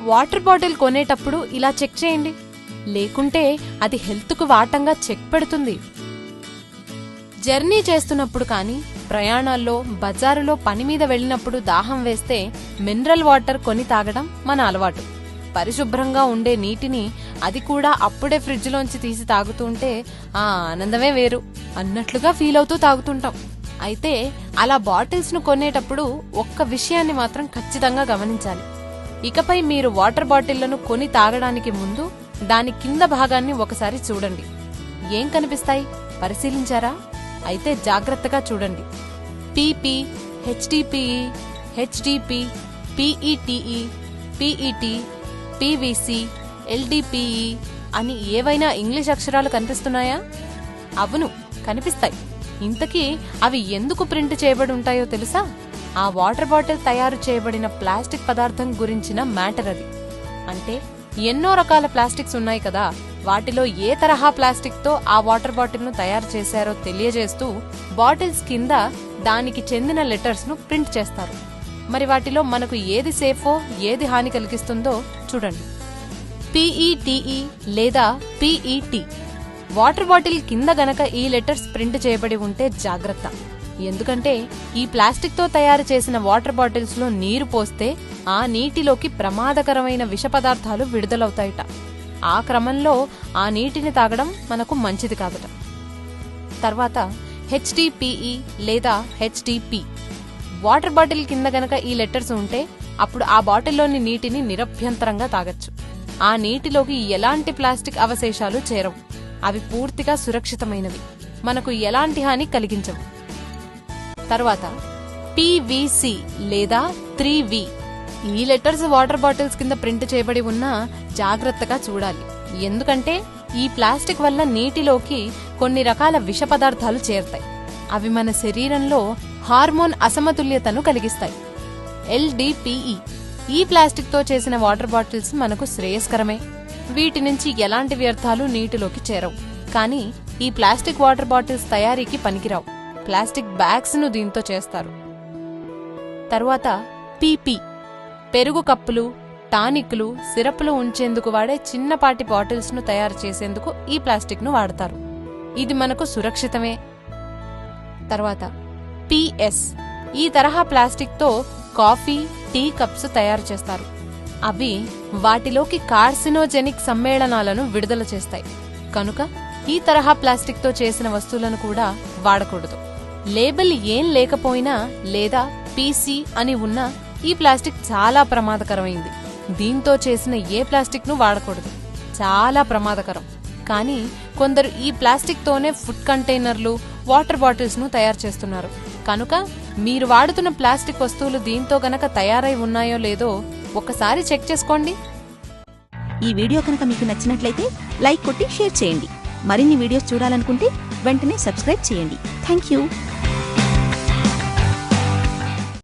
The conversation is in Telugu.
వాటర్ బాటిల్ కొనేటప్పుడు ఇలా చెక్ చేయండి, లేకుంటే అది హెల్త్కు వాటంగా చెక్ పెడుతుంది. జర్నీ చేస్తున్నప్పుడు కానీ, ప్రయాణాల్లో, బజారులో పని మీద వెళ్ళినప్పుడు దాహం వేస్తే మినరల్ వాటర్ కొని తాగడం మన అలవాటు. పరిశుభ్రంగా ఉండే నీటిని, అది కూడా అప్పుడే ఫ్రిడ్జ్లోంచి తీసి తాగుతుంటే ఆ ఆనందమే వేరు అన్నట్లుగా ఫీల్ అవుతూ తాగుతుంటాం. అయితే అలా బాటిల్స్ను కొనేటప్పుడు ఒక్క విషయాన్ని మాత్రం ఖచ్చితంగా గమనించాలి. ఇకపై మీరు వాటర్ బాటిళ్లను కొని తాగడానికి ముందు దాని కింద భాగాన్ని ఒకసారి చూడండి. ఏం కనిపిస్తాయి పరిశీలించారా? అయితే జాగ్రత్తగా చూడండి. PP, HDPE, HDP, పిఈటిఈ, PET, PVC, LDPE అని ఏవైనా ఇంగ్లీష్ అక్షరాలు కనిపిస్తున్నాయా? అవును, కనిపిస్తాయి. ఇంతకీ అవి ఎందుకు ప్రింట్ చేయబడి ఉంటాయో తెలుసా? ఆ వాటర్ బాటిల్ తయారు చేయబడిన ప్లాస్టిక్ పదార్థం గురించిన మ్యాటర్ అది. అంటే ఎన్నో రకాల ప్లాస్టిక్స్ ఉన్నాయి కదా, వాటిలో ఏ తరహా ప్లాస్టిక్ తో ఆ వాటర్ బాటిల్ ను తయారు చేశారో తెలియజేస్తూ బాటిల్స్ కింద దానికి చెందిన లెటర్స్ ను ప్రింట్ చేస్తారు. మరి వాటిలో మనకు ఏది సేఫో, ఏది హాని కలిగిస్తుందో చూడండి. పిఈటిఈ లేదా పిఈటి వాటర్ బాటిల్ కింద గనక ఈ లెటర్స్ ప్రింట్ చేయబడి ఉంటే జాగ్రత్త. ఎందుకంటే ఈ ప్లాస్టిక్ తో తయారు చేసిన వాటర్ బాటిల్స్ లో నీరు పోస్తే ఆ నీటిలోకి ప్రమాదకరమైన విష పదార్థాలు విడుదలవుతాయట. ఆ క్రమంలో ఆ నీటిని తాగడం మనకు మంచిది కాదట. తర్వాత హెచ్డిపిఈ లేదా హెచ్డిపి వాటర్ బాటిల్ కింద గనక ఈ లెటర్స్ ఉంటే అప్పుడు ఆ బాటిల్లోని నీటిని నిరభ్యంతరంగా తాగొచ్చు. ఆ నీటిలోకి ఎలాంటి ప్లాస్టిక్ అవశేషాలు చేరవు. అవి పూర్తిగా సురక్షితమైనవి, మనకు ఎలాంటి హాని కలిగించవు. తర్వాత పివిసి లేదా 3V ఈ లెటర్స్ వాటర్ బాటిల్స్ కింద ప్రింట్ చేయబడి ఉన్నా జాగ్రత్తగా చూడాలి. ఎందుకంటే ఈ ప్లాస్టిక్ వల్ల నీటిలోకి కొన్ని రకాల విష పదార్థాలు చేరతాయి. అవి మన శరీరంలో హార్మోన్ అసమతుల్యతను కలిగిస్తాయి. ఎల్డిపిఈ ఈ ప్లాస్టిక్ తో చేసిన వాటర్ బాటిల్స్ మనకు శ్రేయస్కరమే. వీటి నుంచి ఎలాంటి వ్యర్థాలు నీటిలోకి చేరవు. కానీ ఈ ప్లాస్టిక్ వాటర్ బాటిల్స్ తయారీకి పనికిరావు. ప్లాస్టిక్ బ్యాగ్స్ ను దీంతో చేస్తారు. తరువాత పీపీ పెరుగు కప్పులు, టానిక్లు, సిరప్లు ఉంచేందుకు వాడే చిన్నపాటి బాటిల్స్ ను తయారు చేసేందుకు ఈ ప్లాస్టిక్ ను వాడతారు. ఇది మనకు సురక్షితమే. తర్వాత పిఎస్ ఈ తరహా ప్లాస్టిక్ తో కాఫీ, టీ కప్స్ తయారు చేస్తారు. అవి వాటిలోకి కార్సినోజెనిక్ సమ్మేళనాలను విడుదల చేస్తాయి. కనుక ఈ తరహా ప్లాస్టిక్ తో చేసిన వస్తువులను కూడా వాడకూడదు. లేబుల్ ఏం లేకపోయినా లేదా పీసీ అని ఉన్నా ఈ ప్లాస్టిక్ చాలా ప్రమాదకరమైంది. దీంతో చేసిన ఏ ప్లాస్టిక్ ను వాడకూడదు, చాలా ప్రమాదకరం. కానీ కొందరు ఈ ప్లాస్టిక్ తోనే ఫుడ్ కంటైనర్లు, వాటర్ బాటిల్స్ ను తయారు చేస్తున్నారు. కనుక మీరు వాడుతున్న ప్లాస్టిక్ వస్తువులు దీంతో గనక తయారై ఉన్నాయో లేదో ఒకసారి చెక్ చేసుకోండి. ఈ వీడియో కనుక మీకు నచ్చినట్లయితే లైక్ కొట్టి షేర్ చేయండి. మరిన్ని వీడియోస్ చూడాలనుకుంటే వెంటనే సబ్స్క్రైబ్ చేయండి. Thank you.